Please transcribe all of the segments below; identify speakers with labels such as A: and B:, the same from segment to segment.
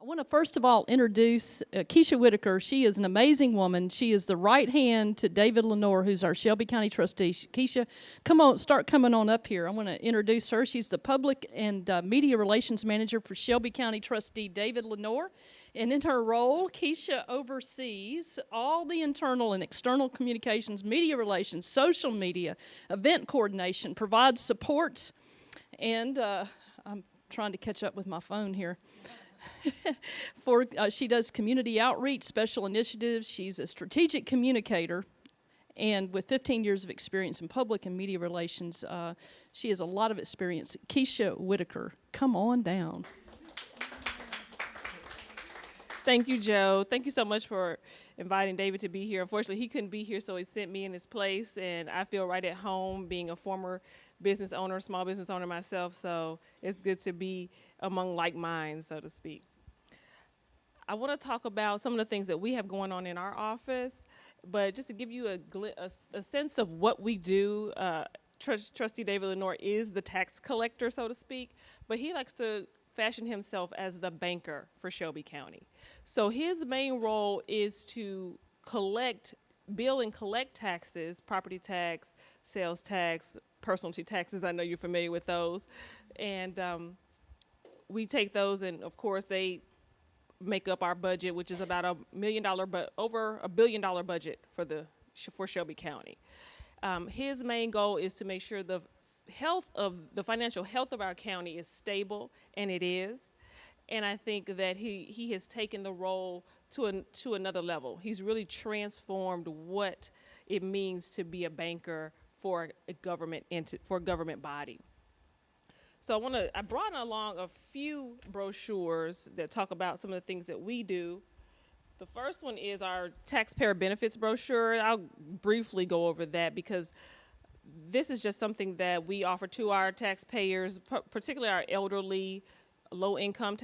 A: I want to first of all introduce Keisha Whitaker. She is an amazing woman. She is the right hand to David Lenore, who's our Shelby County trustee. Keisha, come on, start coming on up here. I want to introduce her. She's the Public and Media Relations Manager for Shelby County trustee David Lenore. And in her role, Keisha oversees all the internal and external communications, media relations, social media, event coordination, provides support, and I'm trying to catch up with my phone here. She does community outreach, special initiatives. She's a strategic communicator, and with 15 years of experience in public and media relations, she has a lot of experience. Keisha Whitaker, come on down.
B: Thank you, Joe. Thank you so much for inviting David to be here. Unfortunately, he couldn't be here, so he sent me in his place, and I feel right at home being a former business owner, small business owner myself, so it's good to be among like minds, so to speak. I want to talk about some of the things that we have going on in our office, but just to give you a sense of what we do, Trustee David Lenore is the tax collector, so to speak, but he likes to fashion himself as the banker for Shelby County. So his main role is to bill and collect taxes, property tax, sales tax, personalty taxes. I know you're familiar with those. And we take those, and of course they make up our budget, which is about $1 million, but over $1 billion budget for Shelby County. His main goal is to make sure the financial health of our county is stable, and it is. And I think that he has taken the role to another level. He's really transformed what it means to be a banker for a government body. So I brought along a few brochures that talk about some of the things that we do. The first one is our taxpayer benefits brochure. I'll briefly go over that because this is just something that we offer to our taxpayers, particularly our elderly, low-income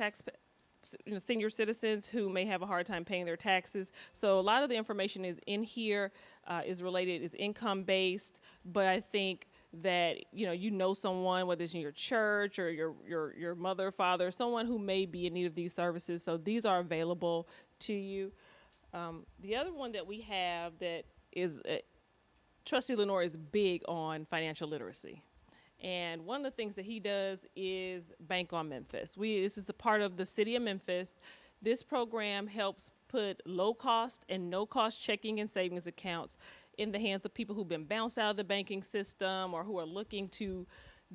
B: senior citizens who may have a hard time paying their taxes. So a lot of the information is in here, is income-based, but I think that you know someone, whether it's in your church or your mother, father, someone who may be in need of these services. So these are available to you. The other one that we have that is Trustee Lenore is big on financial literacy. And one of the things that he does is Bank on Memphis. This is a part of the city of Memphis. This program helps put low-cost and no-cost checking and savings accounts in the hands of people who've been bounced out of the banking system or who are looking to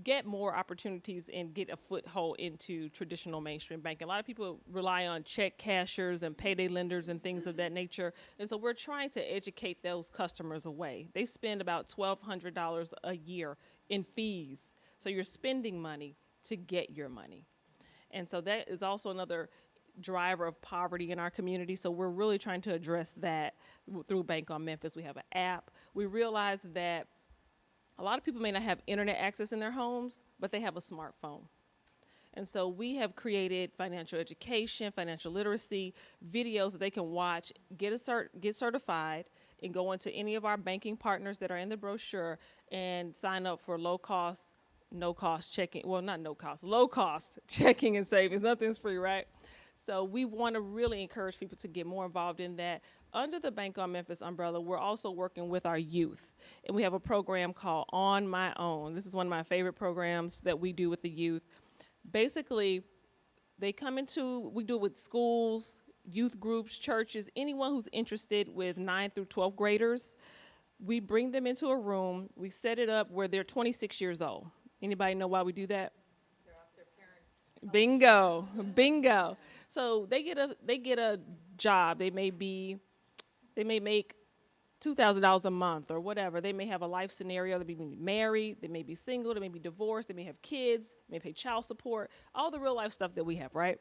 B: get more opportunities and get a foothold into traditional mainstream banking. A lot of people rely on check cashers and payday lenders and things of that nature. And so we're trying to educate those customers away. They spend about $1,200 a year in fees. So you're spending money to get your money. And so that is also another driver of poverty in our community. So we're really trying to address that through Bank on Memphis. We have an app. We realize that a lot of people may not have internet access in their homes, but they have a smartphone. And so we have created financial education, financial literacy videos that they can watch, get certified, and go into any of our banking partners that are in the brochure and sign up for low-cost checking. Well, not no-cost, low-cost checking and savings. Nothing's free, right? So we want to really encourage people to get more involved in that. Under the Bank on Memphis umbrella, we're also working with our youth. And we have a program called On My Own. This is one of my favorite programs that we do with the youth. Basically, we do it with schools, youth groups, churches, anyone who's interested with 9 through 12 graders. We bring them into a room. We set it up where they're 26 years old. Anybody know why we do that? Bingo. So they get a job. They may make $2,000 a month or whatever. They may have a life scenario. They may be married. They may be single. They may be divorced. They may have kids. They may pay child support. All the real life stuff that we have, right?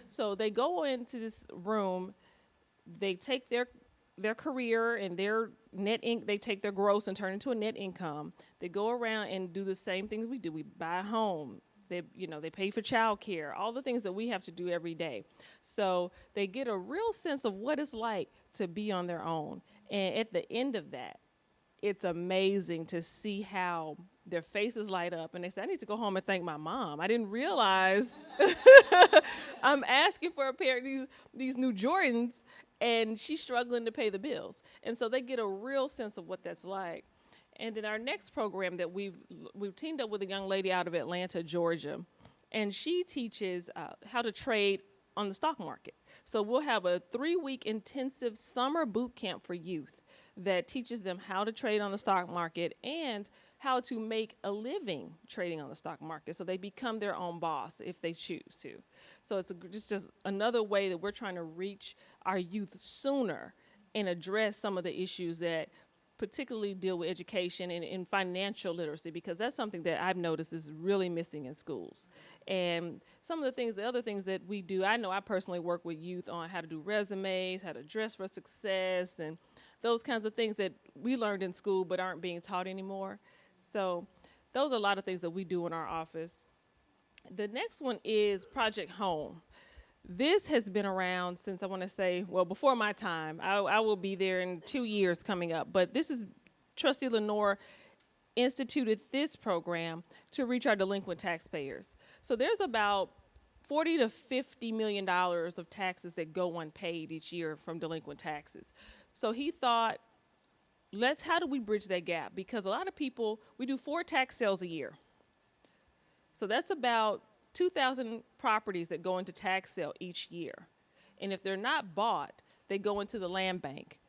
B: So they go into this room. They take their career and their they take their gross and turn into a net income. They go around and do the same things we do. We buy a home. They pay for child care, all the things that we have to do every day. So they get a real sense of what it's like to be on their own. And at the end of that, it's amazing to see how their faces light up. And they say, I need to go home and thank my mom. I didn't realize I'm asking for a pair of these new Jordans, and she's struggling to pay the bills. And so they get a real sense of what that's like. And then our next program that we've teamed up with a young lady out of Atlanta, Georgia, and she teaches how to trade on the stock market. So we'll have a 3-week intensive summer boot camp for youth that teaches them how to trade on the stock market and how to make a living trading on the stock market, so they become their own boss if they choose to. So it's just another way that we're trying to reach our youth sooner and address some of the issues that particularly deal with education and financial literacy, because that's something that I've noticed is really missing in schools. And some of the other things that we do, I know I personally work with youth on how to do resumes, how to dress for success, and those kinds of things that we learned in school but aren't being taught anymore. So those are a lot of things that we do in our office. The next one is Project Home. This has been around since, I want to say, well, before my time. I will be there in 2 years coming up. But this is, Trustee Lenore instituted this program to reach our delinquent taxpayers. So there's about $40 to $50 million of taxes that go unpaid each year from delinquent taxes. So he thought, how do we bridge that gap? Because a lot of people, we do 4 tax sales a year. So that's about 2,000 properties that go into tax sale each year. And if they're not bought, they go into the land bank.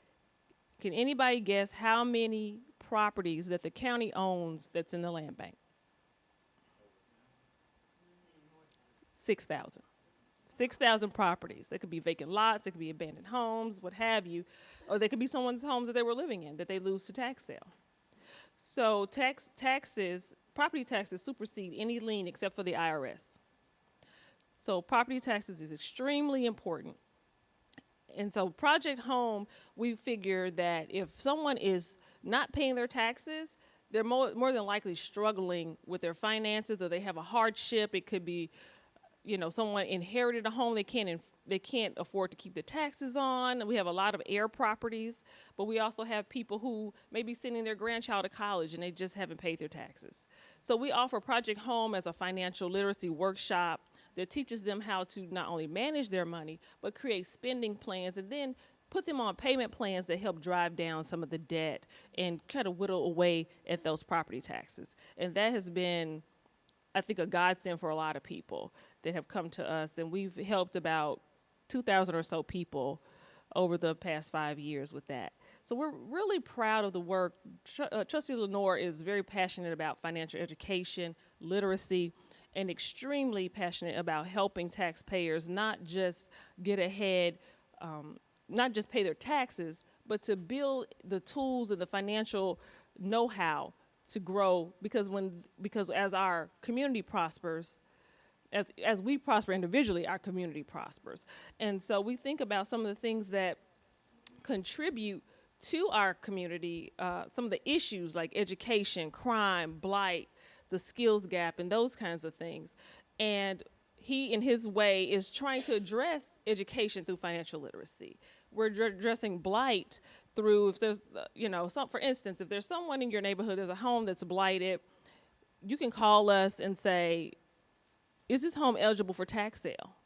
B: Can anybody guess how many properties that the county owns that's in the land bank? 6,000. 6,000 properties. They could be vacant lots, it could be abandoned homes, what have you, or they could be someone's homes that they were living in that they lose to tax sale. So property taxes supersede any lien except for the IRS. So property taxes is extremely important. And so Project Home, we figure that if someone is not paying their taxes, they're more than likely struggling with their finances, or they have a hardship. It could be, someone inherited a home they can't afford to keep the taxes on. We have a lot of heir properties, but we also have people who may be sending their grandchild to college and they just haven't paid their taxes. So we offer Project Home as a financial literacy workshop that teaches them how to not only manage their money, but create spending plans and then put them on payment plans that help drive down some of the debt and kind of whittle away at those property taxes. And that has been, I think, a godsend for a lot of people that have come to us, and we've helped about 2,000 or so people over the past 5 years with that. So we're really proud of the work. Trustee Lenore is very passionate about financial education, literacy, and extremely passionate about helping taxpayers not just get ahead, not just pay their taxes, but to build the tools and the financial know-how to grow, because as our community prospers, as we prosper individually, our community prospers. And so we think about some of the things that contribute to our community, some of the issues like education, crime, blight, the skills gap, and those kinds of things. And he, in his way, is trying to address education through financial literacy. We're addressing blight through, if there's, for instance, if there's someone in your neighborhood, there's a home that's blighted, you can call us and say, is this home eligible for tax sale?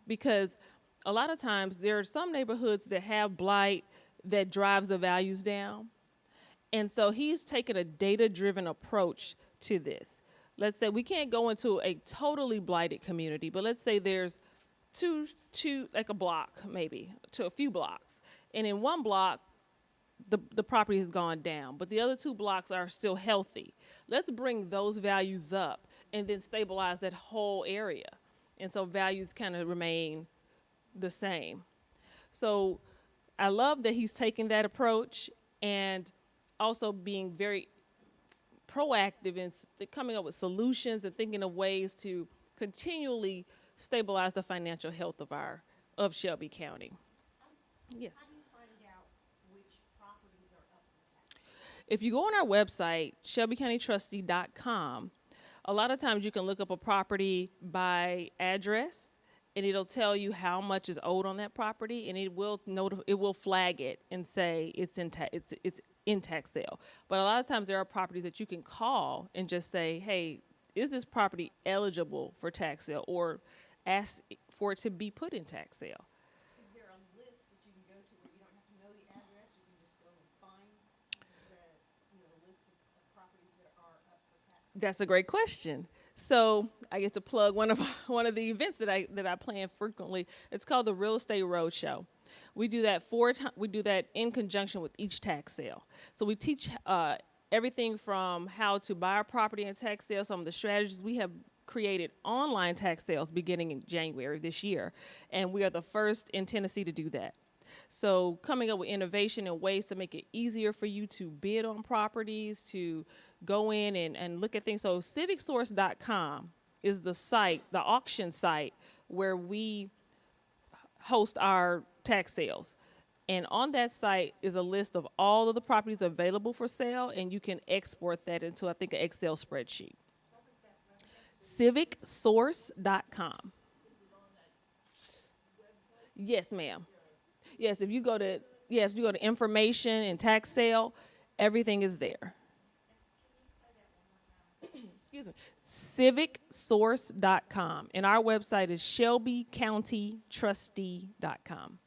B: Because a lot of times there are some neighborhoods that have blight that drives the values down. And so he's taken a data-driven approach to this. Let's say we can't go into a totally blighted community, but let's say there's two like a block maybe, to a few blocks. And in one block, the property has gone down, but the other 2 blocks are still healthy. Let's bring those values up and then stabilize that whole area. And so values kind of remain the same. So I love that he's taking that approach and also being very proactive in coming up with solutions and thinking of ways to continually stabilize the financial health of Shelby County. Yes.
C: How do you find out which properties are up for tax?
B: If you go on our website, shelbycountytrustee.com, a lot of times you can look up a property by address, and it'll tell you how much is owed on that property, and it will flag it and say it's in tax sale. But a lot of times there are properties that you can call and just say, hey, is this property eligible for tax sale, or ask for it to be put in tax sale.
C: Is there a list that you can go to where you don't have to know the address, you can just go and find the list of properties that are up for tax?
B: That's a great question. So I get to plug one of one of the events that I plan frequently. It's called the Real Estate Roadshow. We do that we do that in conjunction with each tax sale. So we teach everything from how to buy a property in tax sale, some of the strategies. We have created online tax sales beginning in January this year, and we are the first in Tennessee to do that. So coming up with innovation and ways to make it easier for you to bid on properties, to go in and look at things. So civicsource.com is the site, the auction site, where we host our tax sales. And on that site is a list of all of the properties available for sale, and you can export that into, I think, an Excel spreadsheet. Civicsource.com. Yes, ma'am. Yes, if you go to information and tax sale, everything is there. Excuse me. Civicsource.com. And our website is shelbycountytrustee.com.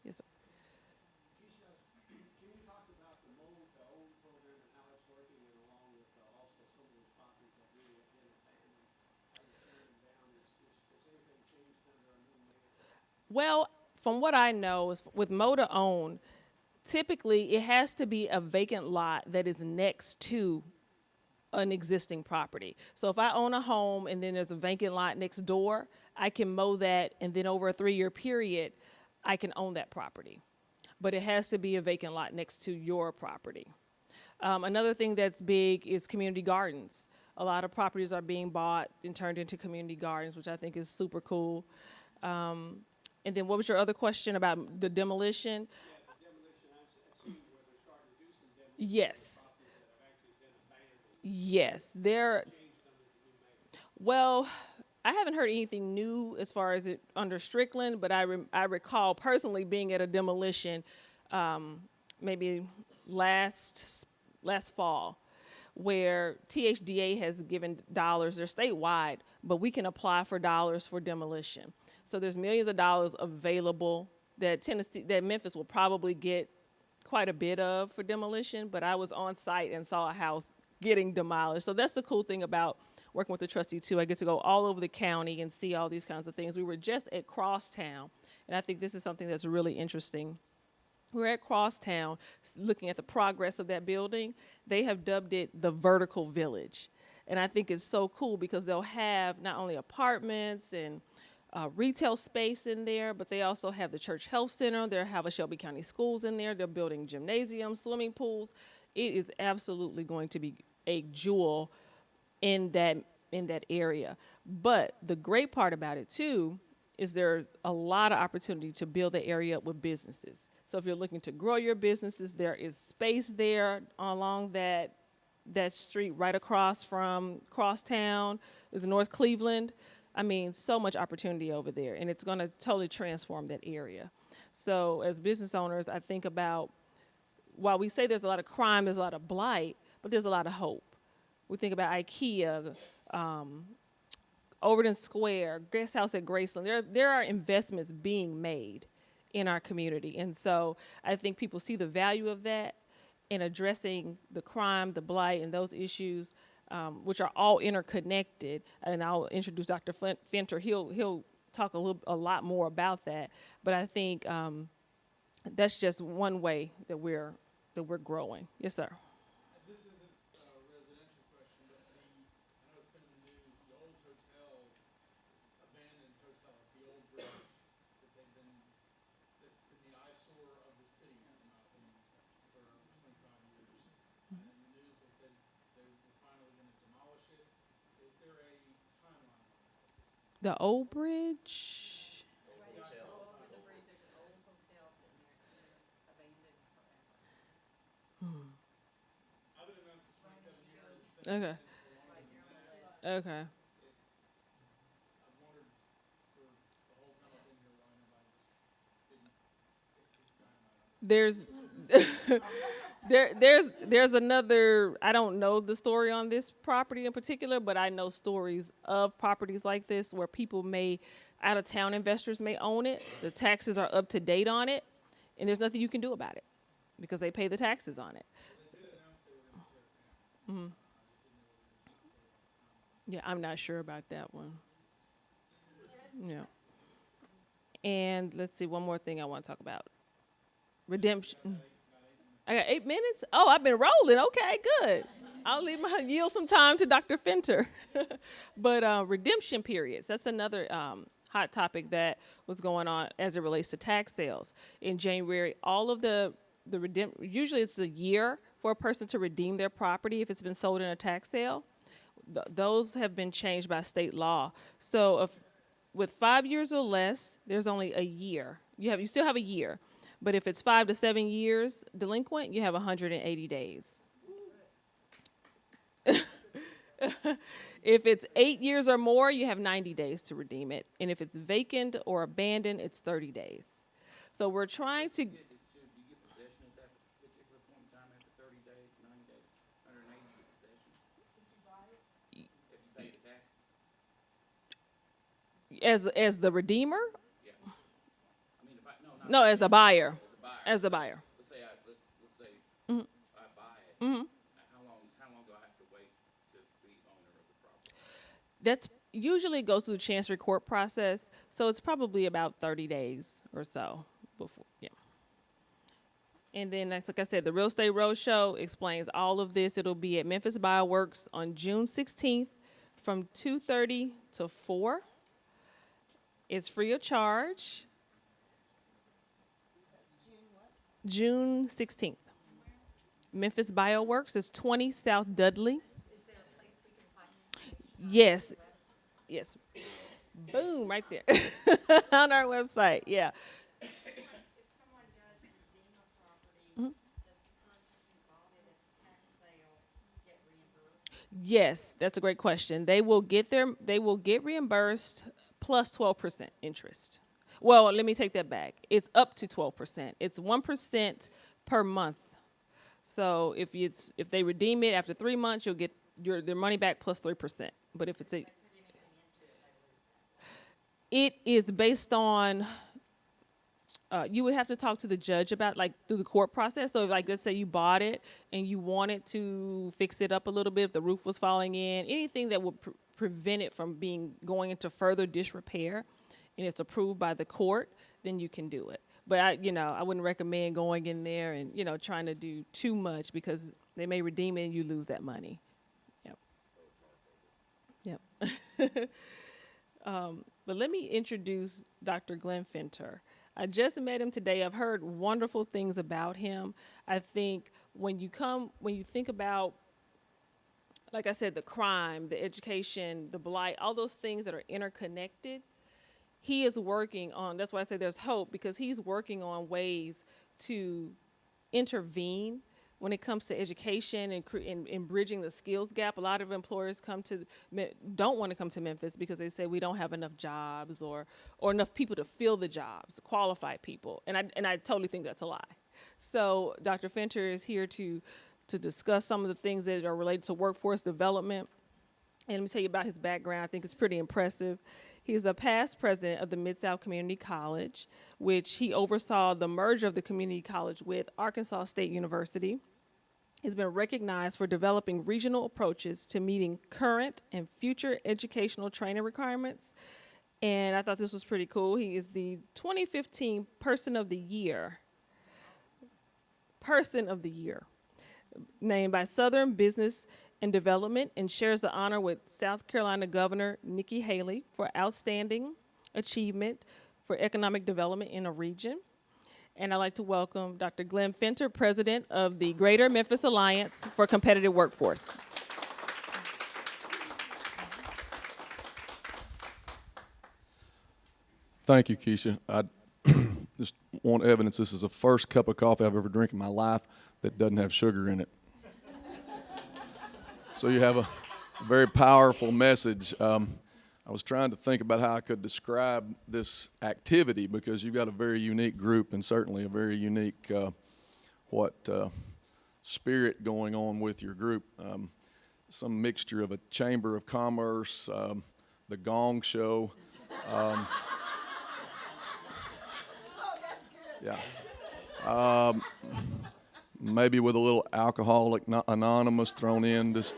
B: Yes, sir.
D: Can you talk about the old program and how it's working, and along with also some of those properties that really have been abandoned, how you're tearing them down? Has anything changed under our new mayor?
B: Well, from what I know, is with Moda owned, typically it has to be a vacant lot that is next to an existing property. So if I own a home and then there's a vacant lot next door, I can mow that, and then over a 3-year period, I can own that property. But it has to be a vacant lot next to your property. Another thing that's big is community gardens. A lot of properties are being bought and turned into community gardens, which I think is super cool. And then what was your other question about the demolition?
D: Yeah, the demolition, I've seen where they're starting to do some demolition.
B: Yes.
D: Properties that have actually been abandoned.
B: Yes. Well, I haven't heard anything new as far as it under Strickland, but I recall personally being at a demolition maybe last fall, where THDA has given dollars. They're statewide, but we can apply for dollars for demolition. So there's millions of dollars available that Memphis will probably get quite a bit of for demolition, but I was on site and saw a house getting demolished. So that's the cool thing about working with the trustee too. I get to go all over the county and see all these kinds of things. We were just at Crosstown, and I think this is something that's really interesting. We're at Crosstown looking at the progress of that building. They have dubbed it the vertical village. And I think it's so cool because they'll have not only apartments and retail space in there, but they also have the church health center. They'll have a Shelby County Schools in there. They're building gymnasiums, swimming pools. It is absolutely going to be a jewel in that area. But the great part about it too is there's a lot of opportunity to build the area up with businesses. So if you're looking to grow your businesses, there is space there along that street right across from Crosstown is North Cleveland. I mean, so much opportunity over there, and it's going to totally transform that area. So as business owners, I think about, while we say there's a lot of crime, there's a lot of blight, but there's a lot of hope. We think about IKEA, Overton Square, Guest House at Graceland. There are investments being made in our community, and so I think people see the value of that in addressing the crime, the blight, and those issues, which are all interconnected. And I'll introduce Dr. Finter. He'll talk a lot more about that. But I think that's just one way that we're growing. Yes, sir.
E: This isn't a residential question, but I know it's been in the news, the old hotel, abandoned hotel at the old bridge, that's been the eyesore of the city, in my opinion, for 25 years. And in the news, they said they were finally going to demolish it. Is there a timeline on that?
B: The old bridge.
C: Over the bridge, there's an old hotel sitting there, it's been abandoned forever.
E: I've been in Memphis 27 years. It's been
B: Okay.
E: abandoned for longer than that.
B: Okay.
E: I've wondered
B: there's there's another. I don't know the story on this property in particular, but I know stories of properties like this where people may, out of town investors may own it. The taxes are up to date on it, and there's nothing you can do about it because they pay the taxes on it. Hmm. Yeah, I'm not sure about that one. Yeah. And let's see, one more thing I want to talk about. Redemption. I got 8 minutes? Oh, I've been rolling. Okay, good. I'll yield some time to Dr. Fenter. But redemption periods, that's another hot topic that was going on as it relates to tax sales. In January, all of usually it's a year for a person to redeem their property if it's been sold in a tax sale. Those have been changed by state law. So with 5 years or less, there's only a year. You still have a year. But if it's 5 to 7 years delinquent, you have 180 days. If it's 8 years or more, you have 90 days to redeem it. And if it's vacant or abandoned, it's 30 days. So we're trying to...
F: Do you get possession at that particular point in time after 30 days, 90 days, 180, you get possession? If you buy it? If you pay the taxes?
B: As the redeemer?
F: Yeah. I mean,
B: No, as the buyer.
F: As a buyer.
B: As the buyer.
F: Let's say
B: Mm-hmm.
F: I buy it.
B: Mm-hmm.
F: How long do I have to wait to be owner of the property?
B: That's usually goes through the chancery court process, so it's probably about 30 days or so before. Yeah. And then, like I said, the Real Estate Roadshow explains all of this. It'll be at Memphis Bioworks on June 16th from 2:30 to 4. It's free of charge. June 16th. Memphis Bioworks is 20 South Dudley.
C: Is there a place we can find?
B: Yes. Yes. Boom, right there. On our website, yeah.
C: If someone does redeem a property, does the person who bought it at the tax sale get reimbursed?
B: Yes, that's a great question. They will get reimbursed plus 12% interest. Well, let me take that back. It's up to 12%. It's 1% per month. So if they redeem it after 3 months, you'll get their money back plus 3%. But if it's it is based on. You would have to talk to the judge about through the court process. So let's say you bought it and you wanted to fix it up a little bit, if the roof was falling in, anything that would prevent it from going into further disrepair, and it's approved by the court, then you can do it. But I wouldn't recommend going in there and trying to do too much, because they may redeem it and you lose that money. Yep. But let me introduce Dr. Glenn Fenter. I just met him today. I've heard wonderful things about him. I think when you think about, like I said, the crime, the education, the blight, all those things that are interconnected, he is working on, that's why I say there's hope, because he's working on ways to intervene when it comes to education and bridging the skills gap. A lot of employers don't want to come to Memphis because they say we don't have enough jobs or enough people to fill the jobs, qualified people. And I totally think that's a lie. So Dr. Fenter is here to discuss some of the things that are related to workforce development. And let me tell you about his background. I think it's pretty impressive. He's a past president of the Mid-South Community College, which he oversaw the merger of the community college with Arkansas State University. He's been recognized for developing regional approaches to meeting current and future educational training requirements. And I thought this was pretty cool. He is the 2015 Person of the Year, named by Southern Business and Development, and shares the honor with South Carolina Governor Nikki Haley for outstanding achievement for economic development in a region. And I'd like to welcome Dr. Glenn Fenter, president of the Greater Memphis Alliance for Competitive Workforce.
G: Thank you, Keisha. I just want evidence this is the first cup of coffee I've ever drank in my life that doesn't have sugar in it. So you have a very powerful message. I was trying to think about how I could describe this activity, because you've got a very unique group and certainly a very unique spirit going on with your group. Some mixture of a Chamber of Commerce, the Gong Show. Yeah. Maybe with a little Alcoholic Anonymous thrown in. Just,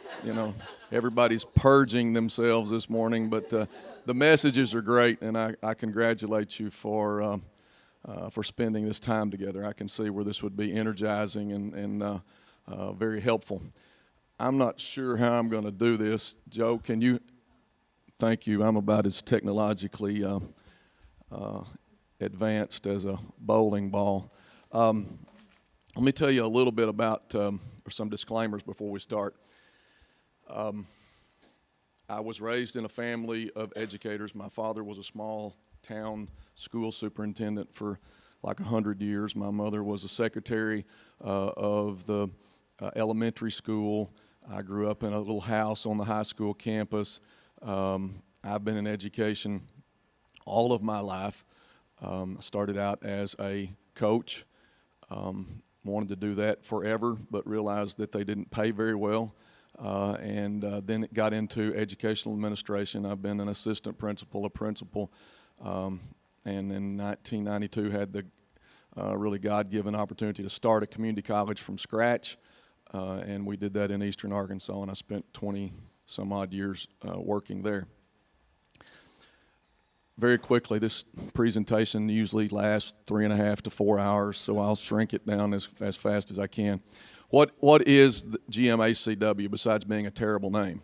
G: everybody's purging themselves this morning. But the messages are great, and I congratulate you for spending this time together. I can see where this would be energizing and very helpful. I'm not sure how I'm going to do this. Joe, can you? Thank you. I'm about as technologically advanced as a bowling ball. Let me tell you a little bit about, or some disclaimers before we start. I was raised in a family of educators. My father was a small town school superintendent for like 100 years. My mother was a secretary of the elementary school. I grew up in a little house on the high school campus. I've been in education all of my life. I started out as a coach. Wanted to do that forever, but realized that they didn't pay very well. And then it got into educational administration. I've been an assistant principal, a principal, and in 1992 had the really God-given opportunity to start a community college from scratch. And we did that in eastern Arkansas, and I spent 20-some-odd years working there. Very quickly, this presentation usually lasts 3.5 to 4 hours, so I'll shrink it down as fast as I can. What is the GMACW besides being a terrible name?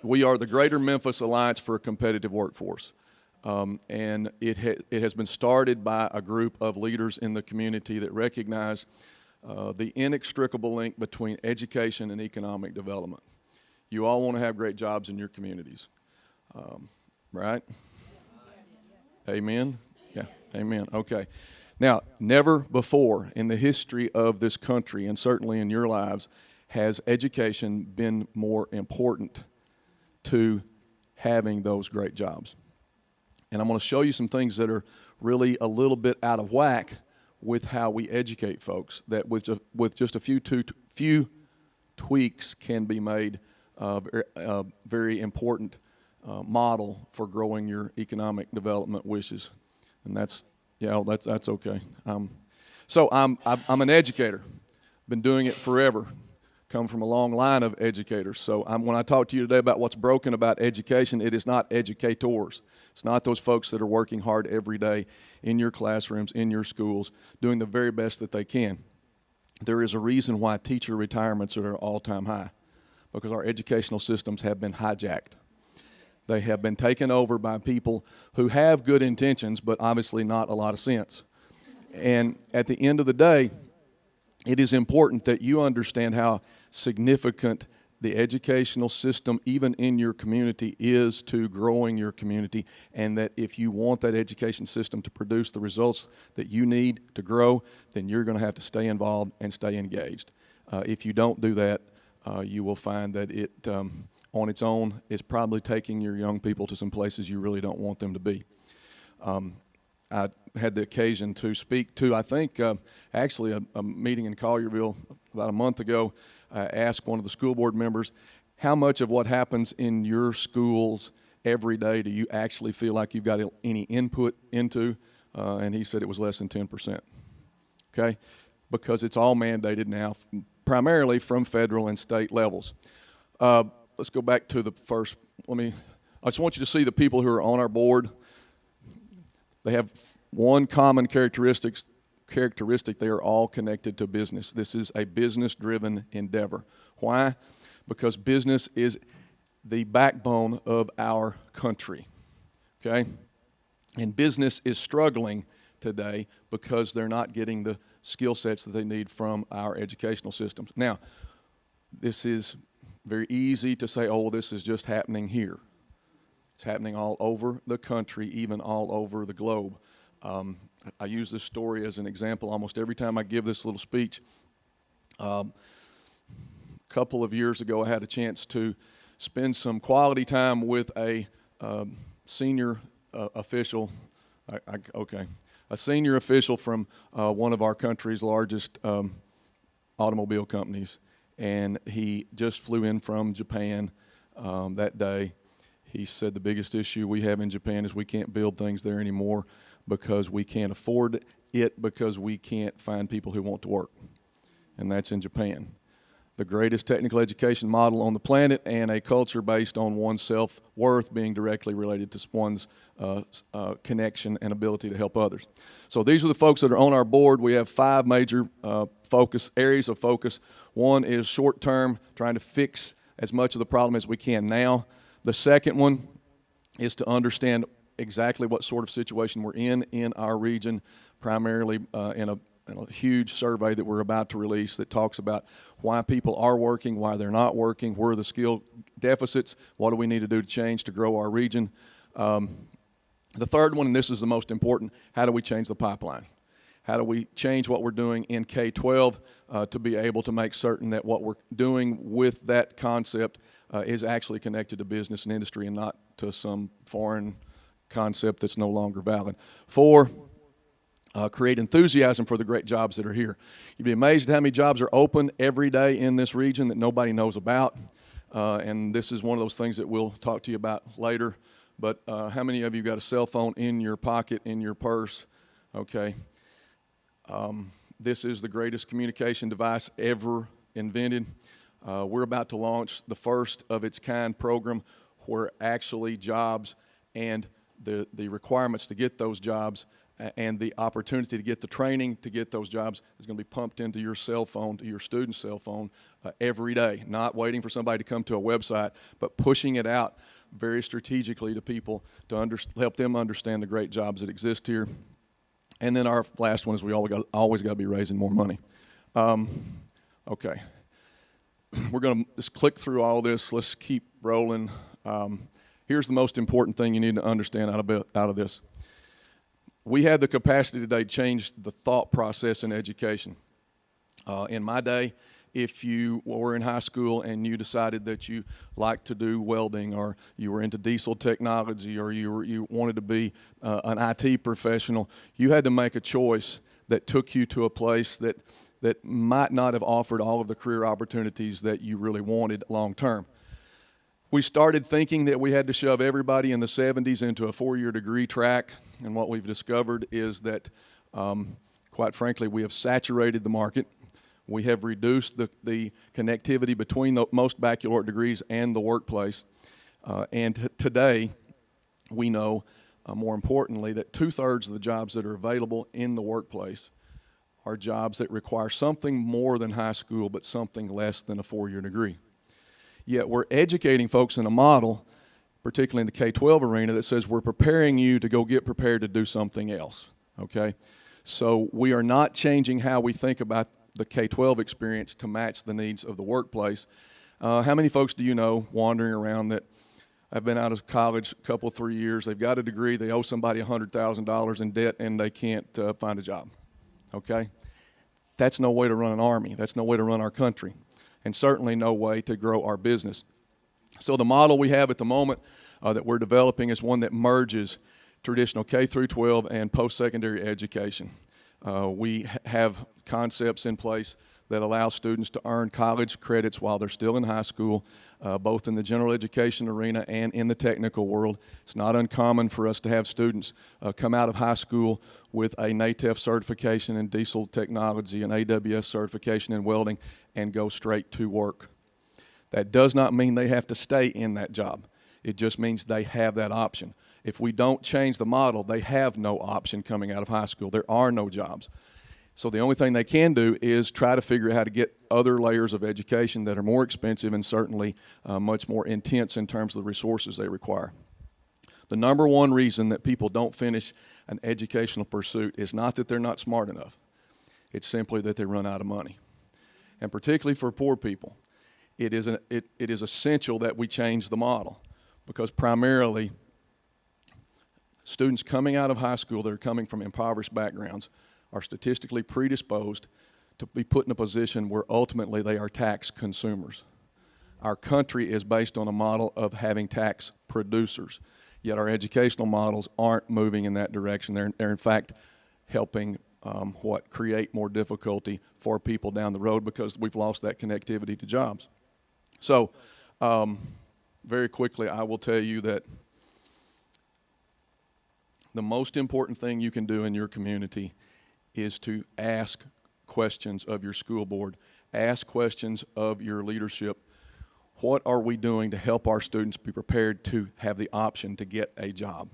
G: We are the Greater Memphis Alliance for a Competitive Workforce. And it has been started by a group of leaders in the community that recognize the inextricable link between education and economic development. You all want to have great jobs in your communities, right? Amen? Yeah, amen. Okay. Now, never before in the history of this country, and certainly in your lives, has education been more important to having those great jobs. And I'm going to show you some things that are really a little bit out of whack with how we educate folks, that with just a few tweaks can be made a very important model for growing your economic development wishes. And that's okay. So I'm an educator. Been doing it forever. Come from a long line of educators. So when I talk to you today about what's broken about education, it is not educators. It's not those folks that are working hard every day in your classrooms, in your schools, doing the very best that they can. There is a reason why teacher retirements are at an all-time high, because our educational systems have been hijacked. They have been taken over by people who have good intentions, but obviously not a lot of sense. And at the end of the day, it is important that you understand how significant the educational system, even in your community, is to growing your community, and that if you want that education system to produce the results that you need to grow, then you're going to have to stay involved and stay engaged. If you don't do that, you will find that it, on its own, is probably taking your young people to some places you really don't want them to be. I had the occasion to speak to, I think, actually a meeting in Collierville about a month ago. I asked one of the school board members, how much of what happens in your schools every day do you actually feel like you've got any input into? And he said it was less than 10%. Okay? Because it's all mandated now, primarily from federal and state levels. Let's go back to the first. I just want you to see the people who are on our board. They have one common characteristic. They are all connected to business. This is a business-driven endeavor. Why? Because business is the backbone of our country, okay? And business is struggling today because they're not getting the skill sets that they need from our educational systems. Now, this is very easy to say, oh, this is just happening here. It's happening all over the country, even all over the globe. I use this story as an example almost every time I give this little speech. A couple of years ago, I had a chance to spend some quality time with a senior official. A senior official from one of our country's largest automobile companies, and he just flew in from Japan that day. He said the biggest issue we have in Japan is we can't build things there anymore because we can't afford it, because we can't find people who want to work, and that's in Japan. The greatest technical education model on the planet, and a culture based on one's self-worth being directly related to one's connection and ability to help others. So these are the folks that are on our board. We have 5 major areas of focus. One is short-term, trying to fix as much of the problem as we can now. The second one is to understand exactly what sort of situation we're in our region, primarily in a huge survey that we're about to release that talks about why people are working, why they're not working, where are the skill deficits, what do we need to do to change to grow our region. The third one, and this is the most important, how do we change the pipeline? How do we change what we're doing in K-12 to be able to make certain that what we're doing with that concept is actually connected to business and industry and not to some foreign concept that's no longer valid. 4, create enthusiasm for the great jobs that are here. You'd be amazed at how many jobs are open every day in this region that nobody knows about. And this is one of those things that we'll talk to you about later. But how many of you got a cell phone in your pocket, in your purse? Okay. This is the greatest communication device ever invented. We're about to launch the first of its kind program where actually jobs and the requirements to get those jobs and the opportunity to get the training to get those jobs is going to be pumped into your cell phone, to your student's cell phone every day, not waiting for somebody to come to a website, but pushing it out very strategically to people to help them understand the great jobs that exist here. And then our last one is we always got to be raising more money. Okay. We're going to just click through all this. Let's keep rolling. Here's the most important thing you need to understand out of this. We have the capacity today to change the thought process in education. In my day, if you were in high school and you decided that you liked to do welding, or you were into diesel technology, or you wanted to be an IT professional, you had to make a choice that took you to a place that might not have offered all of the career opportunities that you really wanted long term. We started thinking that we had to shove everybody in the 70s into a 4-year degree track, and what we've discovered is that, quite frankly, we have saturated the market. We have reduced the connectivity between most baccalaureate degrees and the workplace, and today we know, more importantly, that 2/3 of the jobs that are available in the workplace are jobs that require something more than high school, but something less than a 4-year degree. Yet we're educating folks in a model, particularly in the K-12 arena, that says we're preparing you to go get prepared to do something else, okay? So we are not changing how we think about the K-12 experience to match the needs of the workplace. How many folks do you know wandering around that have been out of college a couple, 3 years, they've got a degree, they owe somebody $100,000 in debt, and they can't find a job, okay? That's no way to run an army. That's no way to run our country, and certainly no way to grow our business. So the model we have at the moment that we're developing is one that merges traditional K through 12 and post-secondary education. We have concepts in place that allow students to earn college credits while they're still in high school, both in the general education arena and in the technical world. It's not uncommon for us to have students come out of high school with a NATEF certification in diesel technology, an AWS certification in welding, and go straight to work. That does not mean they have to stay in that job. It just means they have that option. If we don't change the model, they have no option coming out of high school. There are no jobs. So the only thing they can do is try to figure out how to get other layers of education that are more expensive and certainly much more intense in terms of the resources they require. The number one reason that people don't finish an educational pursuit is not that they're not smart enough. It's simply that they run out of money. And particularly for poor people, it is essential that we change the model, because primarily students coming out of high school that are coming from impoverished backgrounds are statistically predisposed to be put in a position where ultimately they are tax consumers. Our country is based on a model of having tax producers, yet our educational models aren't moving in that direction. They're in fact helping create more difficulty for people down the road because we've lost that connectivity to jobs. So, very quickly, I will tell you that the most important thing you can do in your community is to ask questions of your school board, ask questions of your leadership. What are we doing to help our students be prepared to have the option to get a job?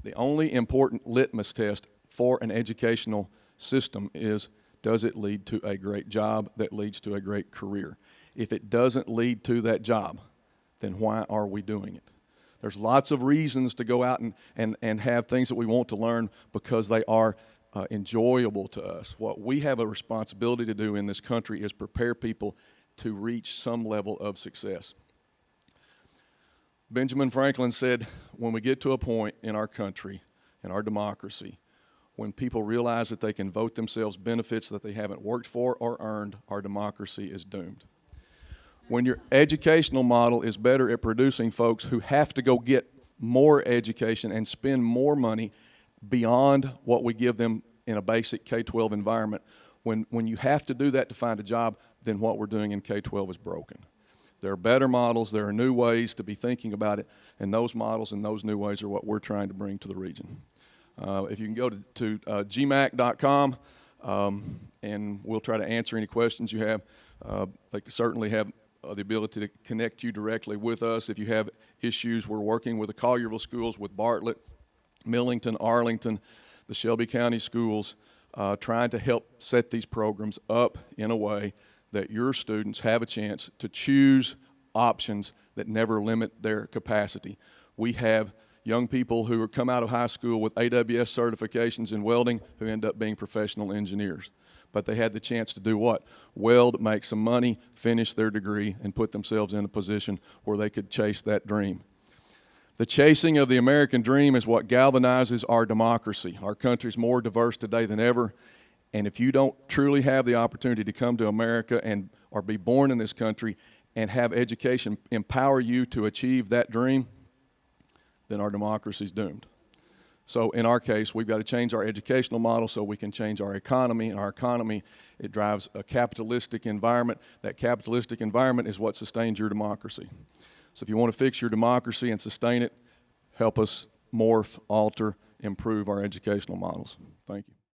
G: The only important litmus test for an educational system is, does it lead to a great job that leads to a great career? If it doesn't lead to that job, then why are we doing it? There's lots of reasons to go out and have things that we want to learn because they are enjoyable to us. What we have a responsibility to do in this country is prepare people to reach some level of success. Benjamin Franklin said, when we get to a point in our country, in our democracy, when people realize that they can vote themselves benefits that they haven't worked for or earned, our democracy is doomed. When your educational model is better at producing folks who have to go get more education and spend more money beyond what we give them in a basic K-12 environment, when you have to do that to find a job, then what we're doing in K-12 is broken. There are better models, there are new ways to be thinking about it, and those models and those new ways are what we're trying to bring to the region. If you can go to gmac.com, and we'll try to answer any questions you have. They certainly have the ability to connect you directly with us. If you have issues, we're working with the Collierville schools, with Bartlett, Millington, Arlington, the Shelby County schools, trying to help set these programs up in a way that your students have a chance to choose options that never limit their capacity. We have young people who come out of high school with AWS certifications in welding who end up being professional engineers. But they had the chance to do what? Weld, make some money, finish their degree, and put themselves in a position where they could chase that dream. The chasing of the American dream is what galvanizes our democracy. Our country's more diverse today than ever, and if you don't truly have the opportunity to come to America or be born in this country and have education empower you to achieve that dream, then our democracy's doomed. So in our case, we've got to change our educational model so we can change our economy. And our economy, it drives a capitalistic environment. That capitalistic environment is what sustains your democracy. So if you want to fix your democracy and sustain it, help us morph, alter, improve our educational models. Thank you.